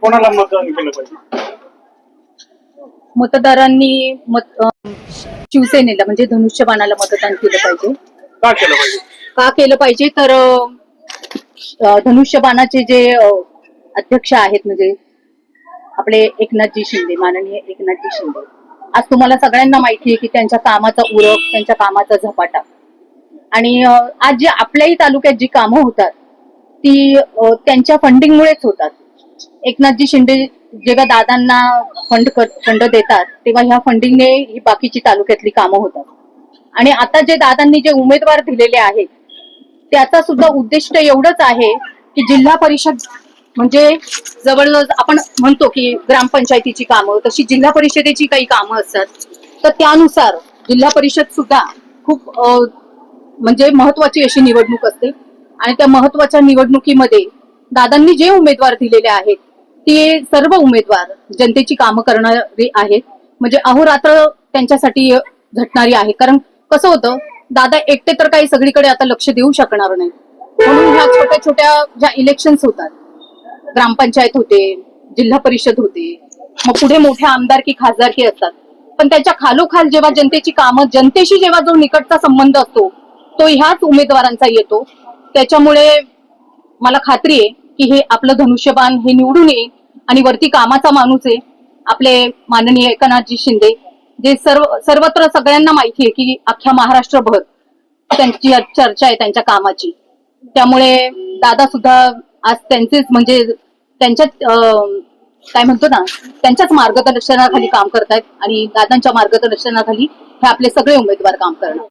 कोणाला मतदान केलं पाहिजे? मतदारांनी शिवसेनेला म्हणजे धनुष्यबाणाला मतदान केलं पाहिजे. का केलं पाहिजे? का केलं पाहिजे तर धनुष्यबाणाचे जे अध्यक्ष आहेत म्हणजे आपले एकनाथजी शिंदे, माननीय एकनाथजी शिंदे, आज तुम्हाला सगळ्यांना माहिती आहे की त्यांच्या कामाचा उरक, त्यांच्या कामाचा झपाटा आणि आज जे आपल्याही तालुक्यात जी कामं होतात ती त्यांच्या फंडिंगमुळेच होतात. एकनाथजी शिंदे जेव्हा दादांना फंड देतात तेव्हा ह्या फंडिंगने ही बाकीची तालुक्यातली कामं होतात. आणि आता जे दादांनी जे उमेदवार दिलेले आहेत त्याचा सुद्धा उद्दिष्ट एवढंच आहे की जिल्हा परिषद म्हणजे जवळजवळ आपण म्हणतो की ग्रामपंचायतीची कामं, तशी जिल्हा परिषदेची काही कामं असतात, तर त्यानुसार जिल्हा परिषद सुद्धा खूप म्हणजे महत्वाची अशी निवडणूक असते. आणि त्या महत्वाच्या निवडणुकीमध्ये दादांनी जे उमेदवार दिलेले आहेत ते सर्व उमेदवार जनतेची कामं करणारे आहेत, म्हणजे अहोरात्र त्यांच्यासाठी झटणारी आहे. कारण कसं होतं, दादा एकटे तर काही सगळीकडे आता लक्ष देऊ शकणार नाही, म्हणून ह्या छोट्या छोट्या ज्या इलेक्शन्स होतात, ग्रामपंचायत होते, जिल्हा परिषद होते, मग पुढे मोठ्या आमदारकी खासदारकी असतात, पण त्याच्या खालोखाल जेव्हा जनतेची कामं, जनतेशी जेव्हा जो निकटचा संबंध असतो तो ह्याच उमेदवारांचा येतो. त्याच्यामुळे मला खात्री आहे की हे आपलं धनुष्यबाण हे निवडून येईल आणि वरती कामाचा माणूस आहे आपले माननीय एकनाथजी शिंदे, जे सर्वत्र सगळ्यांना माहिती आहे की अख्ख्या महाराष्ट्रभर त्यांची चर्चा आहे त्यांच्या कामाची. त्यामुळे दादा सुद्धा आज त्यांचेच म्हणजे त्यांच्याच काय म्हणतो ना, त्यांच्याच मार्गदर्शनाखाली काम करतायत आणि दादांच्या मार्गदर्शनाखाली हे आपले सगळे उमेदवार काम करणार.